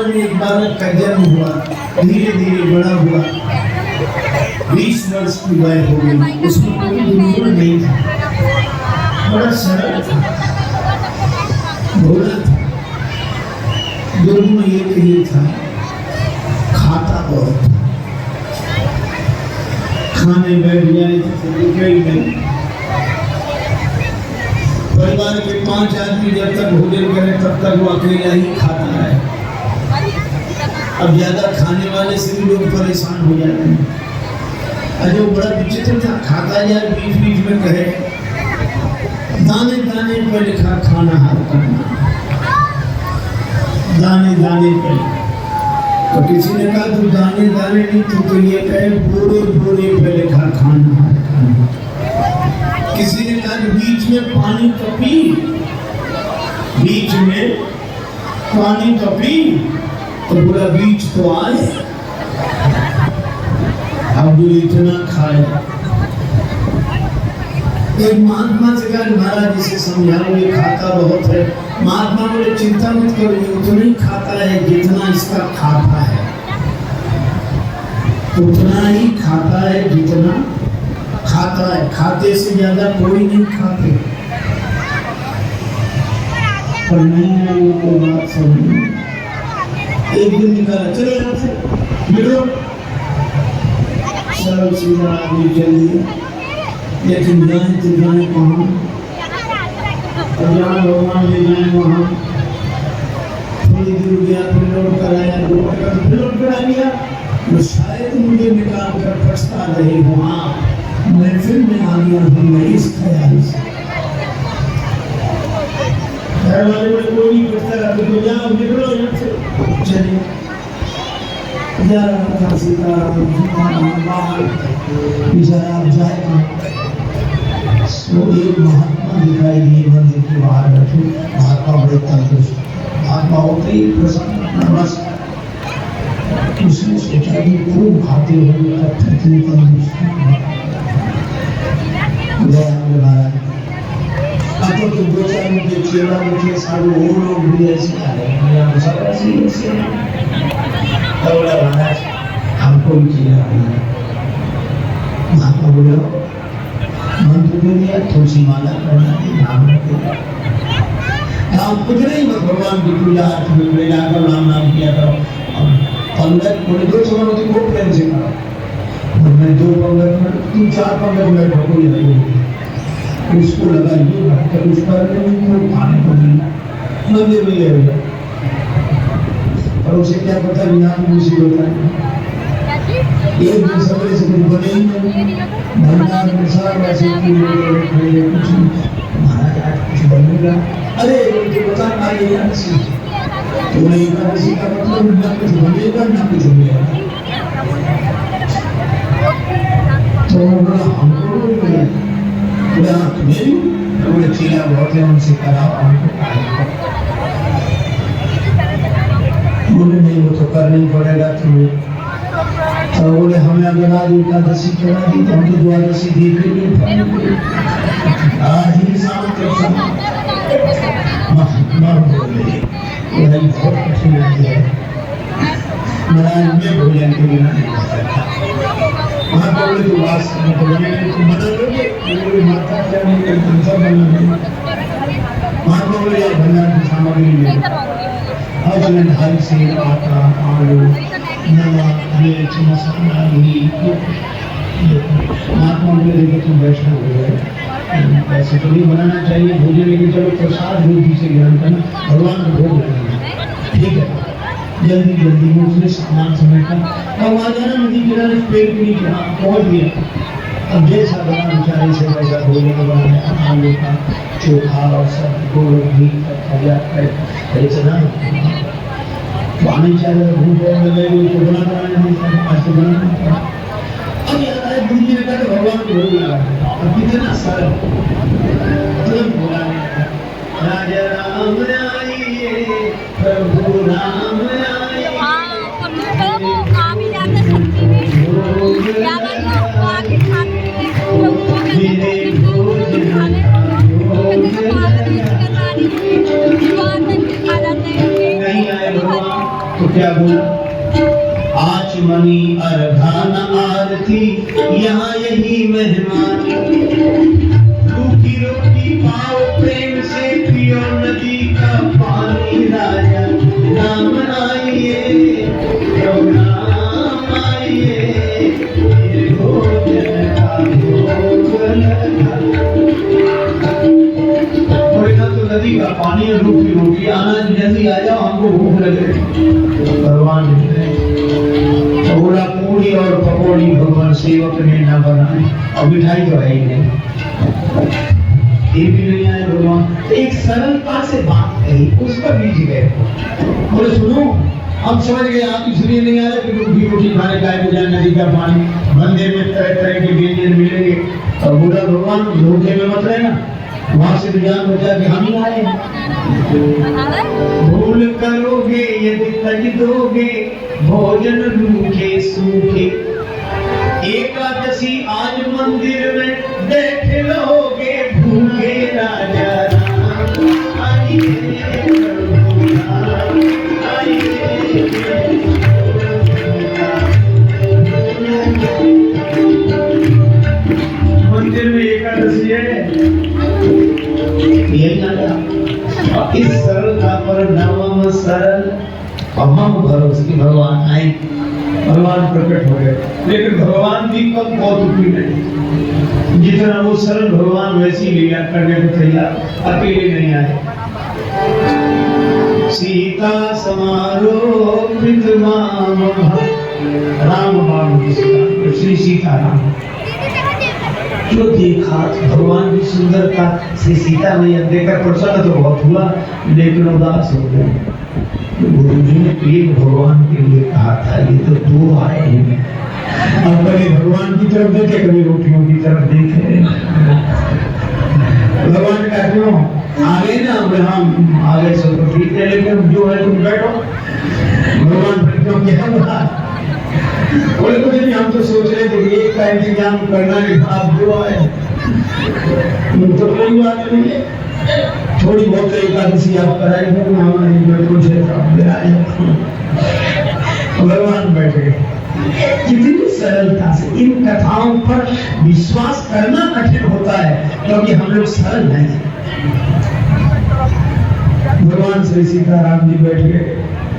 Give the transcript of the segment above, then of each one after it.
में एक बालक का जन्म हुआ, धीरे धीरे बड़ा हुआ, 20 वर्ष की वय हो गई, उसमें कोई गुण नहीं था, बड़ा सरल था, भोला था। गुण एक ही था, खाता बहुत, खाने बैठ जाए तो कोई नहीं। परिवार के 5 आदमी जब तक भोजन करें तब तक वो अकेला ही खाता है। अब ज्यादा खाने वाले से भी लोग परेशान हो जाते हैं। अरे वो बड़ा विचित्र था, खाता यार बीच बीच में कहे दाने दाने पर लिखा खाना हार करना, दाने दाने पर। तो किसी ने कहा तू दाने दाने नहीं, तो ये कहे बोरे बोरे पे लिखा खाना हार करना। किसी ने कहा बीच में पानी तो पी, बीच में पानी तो पी, तो बोला बीच तो आए। अब जो इतना खाए, एक महात्मा से कहा महाराज जिसे समझाओ ये खाता बहुत है। महात्मा बोले चिंता मत करो, ये उतना ही खाता है जितना इसका खाता है, उतना ही खाता है जितना खाता है, खाते से ज्यादा कोई नहीं खाते। पर नहीं वो बात समझ। एक दिन निकाला, चलो यहाँ से मिलो, सरल सीधा आदमी चलिए, लेकिन जाए तो जाए कहाँ, जहाँ भगवान ले जाए वहाँ। थोड़ी दूर गया, फिर लौट कर आया, फिर लौट कर आ गया। तो शायद मुझे निकाल कर फंसता रहे वहाँ, मैं फिर में आ गया हूँ मैं इस ख्याल से। घर वाले में कोई नहीं पूछता रहा, तो जाओ निकलो यहाँ से, चलिए जा रहा था सीताराम बाहर, बेचारा आप जाएगा। तो एक महात्मा दिखाई दिए मंदिर के बाहर बैठे, महात्मा बड़े तंदुरुस्त, महात्मा होते ही प्रसन्न बस। उसने सोचा कि खूब खाते हुए कितनी तंदुरुस्त महाराज। अब तो 2-4 मुझे चेला मुझे सारे वो लोग भी ऐसे आ रहे हैं, सब ऐसे बोला महाराज हमको भी चेला है। महात्मा बोले मंत्र दे दिया, तुलसी माला करना है, नाम रखेगा, नाम कुछ नहीं, बस भगवान की पूजा में जाकर नाम किया करो। पंगत बोले 2 चरणों की खूब प्रेम से करो। मैं 2 पंगत में 3-4 पंगत में ढोको नहीं, उसको लगा ये भक्त उस पर खाने को नहीं मंदिर में ले गया, और उसे क्या पता बिना मुसीबत है। एक दिन सवेरे से कुछ बने ही नहीं, भंडार में सब ऐसे कुछ महाराज आज कुछ बनेगा। अरे मुझे बता ना ये एकादशी, तो नहीं एकादशी का मतलब ना कुछ बनेगा ना कुछ होगा। तो हमको बोले तुम्हें चीला बहुत है, उनसे कराओ, हमको बोले नहीं वो तो करना ही पड़ेगा तुम्हें। तो बोले हमें अगर आज एकादशी करा दी तो हम तो द्वादशी देखेंगे। आज ही शाम तक बहुत कठिन है महाराज, में भोजन के बिना नहीं कर सकता। वहाँ पर बोले तो वास मदद करोगे, माता क्या नहीं करते सब बना। वहाँ पर बोले यार भंडार की सामग्री में अजन हल से आटा आलू नमक मिर्च मसाला घी। महात्मा बोले देखो तुम वैष्णव हो गए, ऐसे तो नहीं बनाना चाहिए भोजन, लेकिन चलो प्रसाद बुद्धि से ग्रहण करना, भगवान को भोग लगाना, ठीक है। जल्दी जल्दी में उसने सामान समेटा और वहाँ जाना नदी किनारे पेड़ के नीचे पहुँच गया। अब जैसा बना बेचारे से वैसा भोजन बनाया, आलू का चोखा और सब गोल घी का पानी चाहिए भूख तो बनाना आज तो बनाना पड़ा। अब याद आया गुरु जी ने कहा भगवान को भोग लगा, अब कितना सरल तुरंत बोला राजा राम आइए प्रभु राम आइए। वो काम ही जाता सब्जी में ज्यादा लोग आगे खाते क्या बोला? आचमनी अर्घान आरती यहाँ यही मेहमान, रूखी रोटी पाओ प्रेम से पियो नदी का पानी, राजा नाम आइए नाम आइए, ये भोजन का भोग लगा। तो नदी का पानी और रूखी रोटी, आना जल्दी आ जाओ, हमको भूख लगे। भगवान थोड़ा पूरी और पकौड़ी भगवान सेवक ने ना बनाए, और मिठाई तो है ही नहीं, ये भी नहीं आए भगवान। एक सरलता से बात कही, उस पर बीज गए। बोले सुनो, हम समझ गए आप इसलिए नहीं आ रहे कि रूखी रोटी खाने का है, नदी का पानी, मंदिर में तरह तरह के व्यंजन मिलेंगे। और बोला भगवान धोखे में मत रहना, वहां से ज्ञान हो जाए कि हम ही आए। भूल करोगे यदि तज दोगे, भोजन रूखे सूखे, एकादशी आज मंदिर में देख लोगे, भूखे राजा मंदिर में एकादशी है, यही ना। इस सरलता पर नवम सरल हम भरोसे की भगवान आए, भगवान प्रकट हो गए। लेकिन भगवान भी कम कौतुकी नहीं, जितना वो सरल भगवान वैसी लीला करने को तैयार, अकेले नहीं आए। सीता समारोह राम बाण श्री सीताराम जो देखा भगवान की सुंदरता से सीता मैया देखकर प्रसन्न तो बहुत हुआ, लेकिन उदास हो गया। गुरु जी ने एक भगवान के लिए कहा था, ये तो दो आए हैं, अब कभी भगवान की तरफ देखे, कभी रोटियों की तरफ देखे। भगवान का क्यों आगे ना, हम आगे सब तो ठीक है, लेकिन जो है तुम बैठो। भगवान फिर क्यों क्या हुआ? बोले कुछ नहीं, हम तो सोच रहे थे एक का इंतजाम करना है, आप जो आए तो कोई बात नहीं है, थोड़ी बहुत एकादशी आप कराएंगे, भगवान बैठ गए। कितनी सरलता से इन कथाओं पर विश्वास करना कठिन होता है, क्योंकि हम लोग सरल नहीं। भगवान श्री सीताराम जी बैठ गए,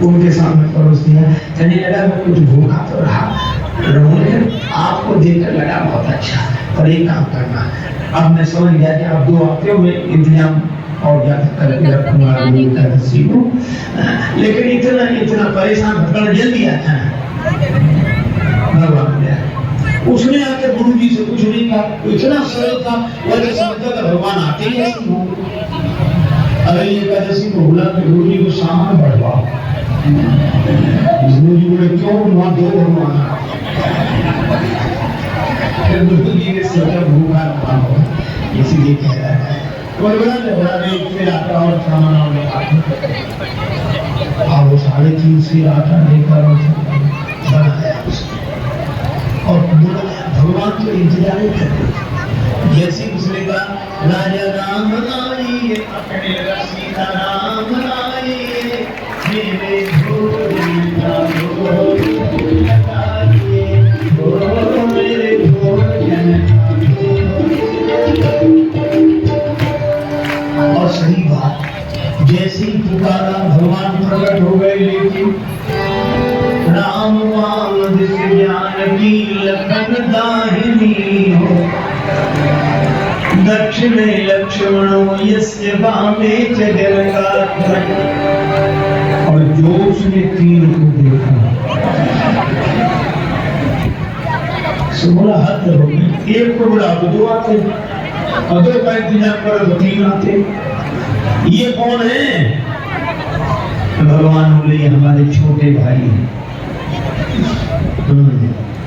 उनके सामने परोस दिया। कहने लगा मैं कुछ भूखा तो रहा, आपको देखकर लगा बहुत अच्छा, पर एक काम करना, अब मैं समझ गया कि आप दो हफ्ते में इंतजाम और ज्यादा करके रखूंगा एकादशी को, लेकिन इतना परेशान भटकना जल्दी आता है। भगवान उसने आके गुरु जी से कुछ नहीं कहा, इतना सरल था, वह समझता था भगवान आते ही ऐसे हो। अरे एकादशी को बुला के गुरु जी को सामान बढ़वाओ। गुरु जी बोले क्यों, वहां दो भगवान। गुरु जी ने सोचा भूखा रहा हो, इसीलिए कह रहा है। फिर आटा और सामान वो 3.5 से आटा लेकर बनाया और भगवान को इंतजार कर। जैसे उसने कहा राजा राम आइए, कहने लगा सीता राम आइए, मेरे भोजन का भोग लगाइए, मेरे भोजन का। और सही बात, जैसे ही पुकारा भगवान प्रकट हो गए। लेकिन राम वाम दिस जानकी लखन दाहिनी हो, दक्षिणे लक्ष्मणो यस्य वामे च जगन्नाथ। और जो उसने तीन को देखा बोला हद हो गई, एक को बुला तो दो आते, और दो का इंतजाम करो तो तीन आते, ये कौन है? भगवान बोले हमारे छोटे भाई हैं।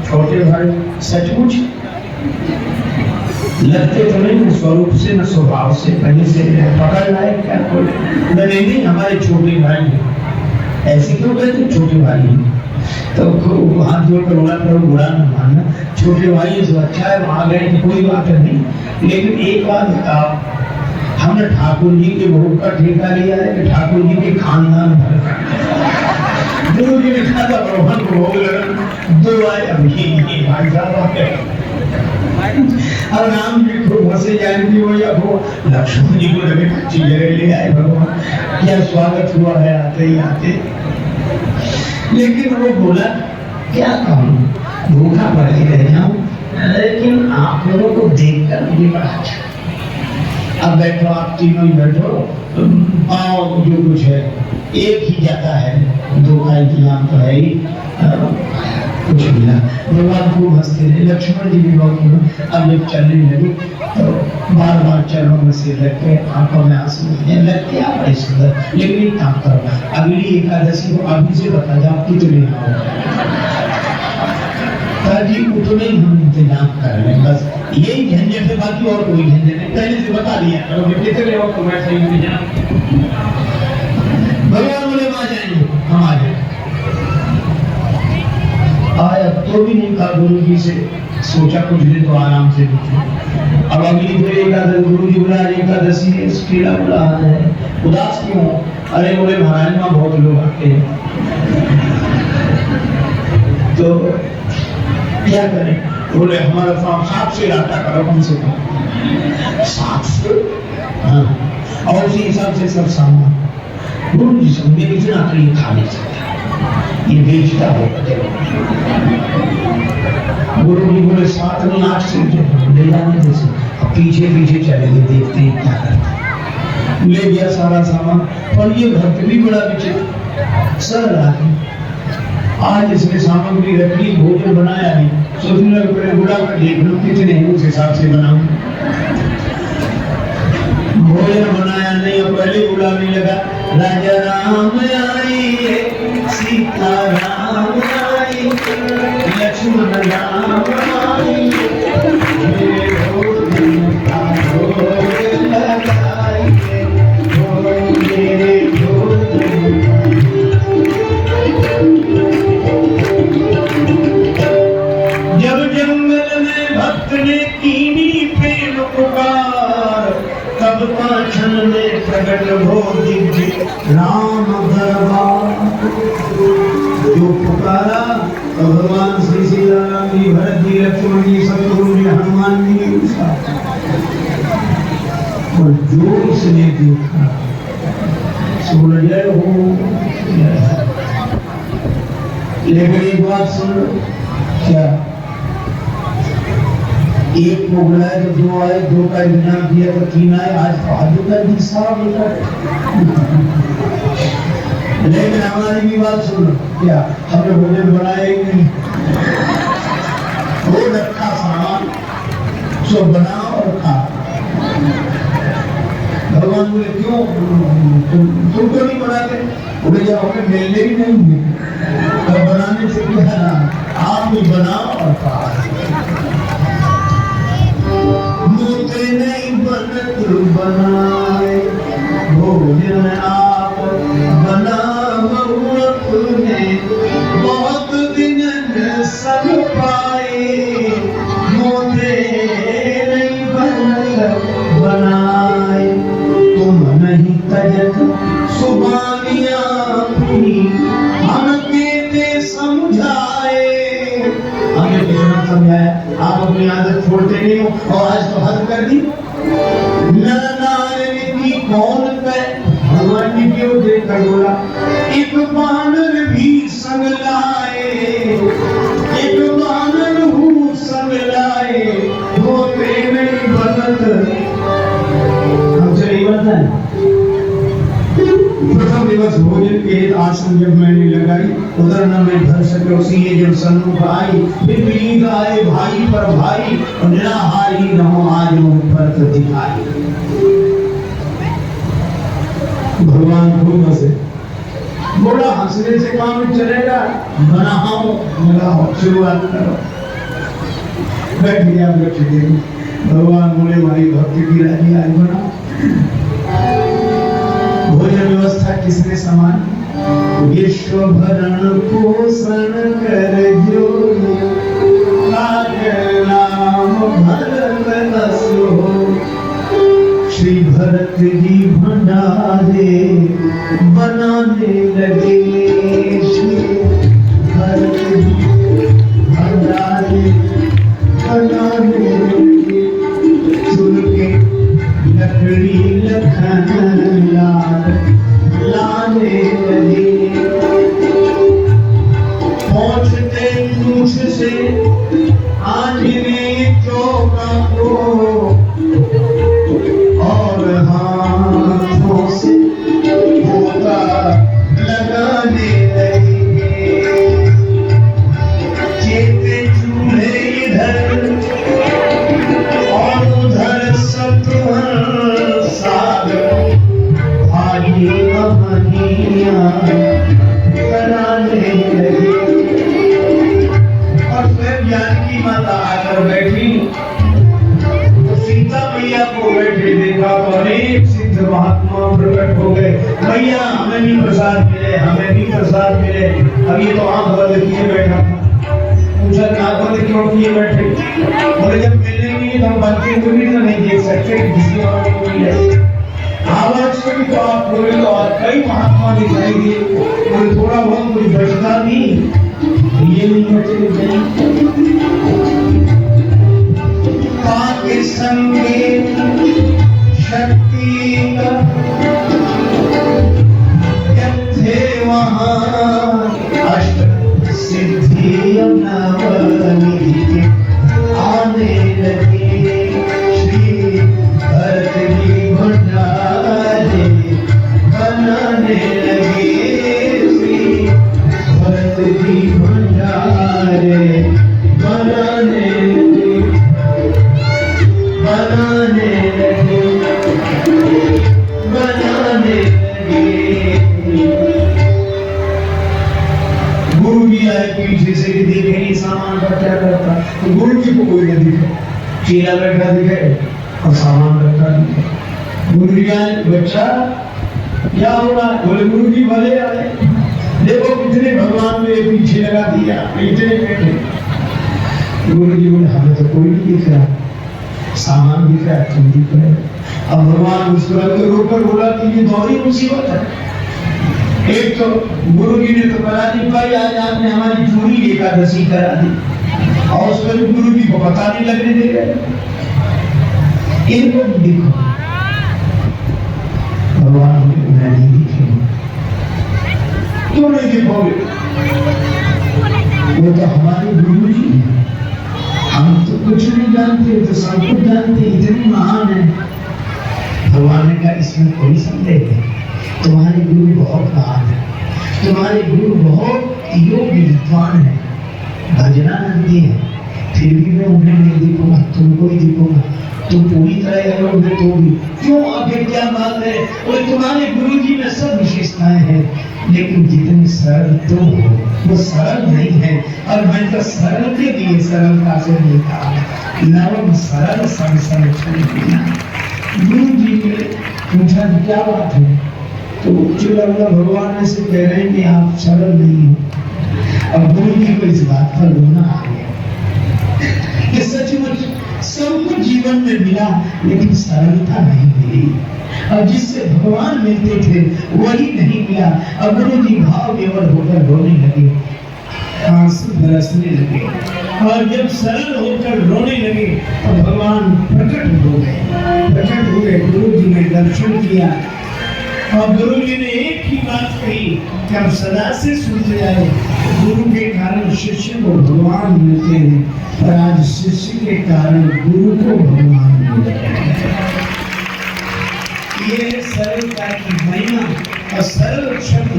छोटे भाई सचमुच लगते तो नहीं, स्वरूप से न स्वभाव से, कहीं से पकड़ लाए क्या? बोले नहीं, हमारे छोटे भाई हैं। ऐसे क्यों कहते छोटे भाई हैं? तो हाथ जोड़कर रोना करो, बुरा न मानना, छोटे भाई से अच्छा है, वहां गए तो कोई बात नहीं। लेकिन एक बात बताओ, हमने ठाकुर जी के भोग का ठेका लिया है कि ठाकुर जी के खानदान भर? गुरु जी ने कहा था भगवान को भोग लगा, 2 आए अभी ये भाई साहब आ गए। अब राम जी को हंसे जानकी हो या वो लक्ष्मण जी को लगे अच्छी जगह ले आए भगवान, क्या स्वागत हुआ है आते ही आते। लेकिन वो बोला क्या कहूँ, भूखा पड़ ही रह जाऊं, लेकिन आप लोगों को देखकर मुझे बड़ा अच्छा। अब बैठो, आप तीनों ही बैठो, पाओ जो कुछ है एक ही जाता है, 2 का इंतजाम तो है ही। कुछ मिला, भगवान खूब हंसते रहे, लक्ष्मण जी भी बहुत। अब जब चलने लगे तो बार बार चरणों में सिर रख के आंखों में आंसू लगते हैं, बड़े सुंदर। लेकिन एक काम करो, अगली एकादशी को अभी से बता जाओ कितने आओ, ताकि उतने ही हम इंतजाम कर लें। बस यही झंझट है, बाकी और कोई झंझट नहीं, पहले से बता दिया करो कितने हो तो वैसे ही इंतजाम। भगवान बोले वहां जाएंगे, हम आ जाए। आया तो भी नहीं कहा गुरु जी से, सोचा कुछ दिन तो आराम से बीते। अब अगली फिर एकादशी, गुरु जी बोला एकादशी है, कीड़ा बोला है, उदास क्यों? अरे बोले महाराज वहां बहुत लोग आते हैं, तो क्या करें? बोले हमारा फार्म 7 से आटा करो कम से कम 7 से, हाँ, और उसी हिसाब से सब सामान। गुरु जी समझे इतना तो ये खा नहीं सकता, ये बेचता होगा। गुरु जी बोले 7 नहीं 8 से ले जाने जैसे। अब पीछे पीछे चलेंगे, देखते हैं क्या करते। ले गया सारा सामान, और ये भक्त भी बड़ा विचित्र सर आज इसने सामग्री रखी, भोजन बनाया नहीं, सोचने लगे पहले बुला कर देख लो कितने हैं, उस हिसाब से बनाऊं। भोजन बनाया नहीं, और पहले बुलाने लगा, राजा राम आइए, सीता राम आइए, लक्ष्मण राम आइए, मेरे भोजन का भोग लगाइए, मेरे भोजन। जब जंगल में भक्त ने कीनी प्रेम पुकार, तब पाछन में प्रगट हो दिव्य राम दरबार। जो पुकारा तो भगवान श्री सीताराम जी, भरत जी, लक्ष्मण जी, शत्रुघ्न जी, हनुमान जी उठा। और जो इसने देखा सुन जय हो। लेकिन एक बात सुन, क्या एक को बुलाया तो 2 आए, 2 का इनाम दिया तो 3 आए, आज फालतू का भी साफ होता है। लेकिन हमारी भी बात सुनो, क्या हमने भोजन बनाया ही नहीं, वो रखा सामान सो बनाओ और खा। भगवान बोले क्यों तुम तो नहीं बनाते? बोले जब हमें मिलने ही नहीं है तो बनाने से क्या, आप भी बनाओ और खा। मुझे नहीं बनत बनाए भोजन, आप बनाओ अपने, बहुत दिन सब पाए, मुझे नहीं बनत बनाए, तुम नहीं तजत सुबानियां अपनी, हम कहते समझाए। हमें कितना समझाया, आप अपनी आदत छोड़ते नहीं हो, और आज तो हद कर दी। नर नारायण की कौन पे भगवान जी क्यों देखकर बोला, एक बानर भी संग लाए, एक बानर हूँ संग लाए, वो प्रेम बनत हमसे नहीं बनता है। प्रथम दिवस भोजन के आसन जब मैंने लगाई, उधर न मैं धर सके उसी जब सन्मुख आई, फिर पीड़ आए भाई पर भाई, और निराहारी न हो आज मुझ पर तो दिखाई। भगवान खूब हंसे, बोला हंसने से काम चलेगा, बनाओ लगाओ, शुरुआत करो। बैठ गया, बैठ गए। भगवान बोले भाई भक्ति की राजी आज बनाओ। भोजन व्यवस्था किसने संभाली? विश्व भरण पोषण कर जो, नाम भरत असो, श्री भरत जी भंडारे बनाने लगे। बनाने लगे। और स्वयं जानकी माता आकर बैठी तो सीता मैया को बैठे देखा तो अनेक सिद्ध महात्मा प्रकट हो गए। मैया हमें भी प्रसाद मिले, हमें भी प्रसाद मिले। अब ये तो आंख बंद किए बैठा था। पूछा आंख बंद क्यों किए बैठे? बोले जब मिलने के लिए हम बनते हुए भी तो नहीं देख सकते किसी और को मिले। आवाज से भी तो आप बोले तो और कई महात्मा दिखाई दिए, कोई थोड़ा बहुत कुछ बचता नहीं, ये नहीं बचे के संगे शक्ति थे वहाँ अष्ट सिद्धि नवनी आने लगे। श्री भरत जी भंडारे बनाने लगे। श्री भरत जी भंडारे बनाने लगे। गुरु जी आए पीछे से देखे सामान का क्या करता, तो गुरु जी को कोई नहीं दिखे, चेला बैठा दिखे और सामान रखा दिखे। गुरु जी आए, बच्चा क्या हो रहा है? बोले गुरु जी भले आए, देखो कितने भगवान ने पीछे लगा दिया, इतने बैठे। गुरु जी बोले हमें तो कोई नहीं दिख रहा, सामान दिख रहा है, तुम दिख रहे। अब भगवान मुस्कुराते रोकर बोला कि ये दोहरी मुसीबत है। एक तो गुरु जी ने तो करा दी भाई, आज आपने हमारी पूरी एकादशी करा दी, और उस पर गुरु जी को पता नहीं लगने दे रहे। इनको देखो, भगवान ने नहीं दिखे, क्यों नहीं दिखोगे? वो तो हमारे गुरु जी हैं, हम तो कुछ नहीं जानते, तो सब कुछ जानते, इतने महान है। भगवान ने कहा इसमें कोई संदेह नहीं, तुम्हारे गुरु बहुत महान है, तुम्हारे गुरु बहुत योग्य विद्वान है, भजनानंदी है, फिर भी मैं उन्हें नहीं देखूंगा, तुमको ही देखूंगा। तुम पूरी तरह करोगे तो भी क्यों? आगे क्या बात है? और तुम्हारे गुरु जी में सब विशेषताएं हैं, लेकिन जितने सरल तुम हो वो सरल नहीं है। और मैं तो सरल के लिए सरलता से नहीं कहा, नवम सरल संसर्चन बिना। गुरु जी ने पूछा क्या बात है? तो चुलंगा भगवान ऐसे कह रहे हैं कि आप सरल नहीं हो। अब गुरु जी को इस बात पर रोना आ गया कि सचमुच सब कुछ जीवन में मिला, लेकिन सरलता नहीं मिली, और जिससे भगवान मिलते थे वही नहीं मिला। अब गुरु जी भाव विवल होकर रोने लगे, आंसू बरसने लगे, और जब सरल होकर रोने लगे तो भगवान प्रकट हो गए। गुरु जी ने दर्शन किया, और गुरु जी ने एक ही बात कही कि अब सदा से सुनते जाए, गुरु के कारण शिष्य को भगवान मिलते हैं, और आज शिष्य के कारण गुरु को भगवान मिलते हैं। ये सरलता की महिमा। और सरल शब्द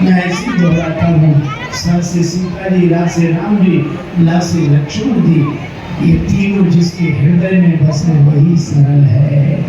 मैं ऐसी दोहराता हूँ, स से सीता जी, रा से राम जी, ला से लक्ष्मण जी, ये तीनों जिसके हृदय में बसे वही सरल है।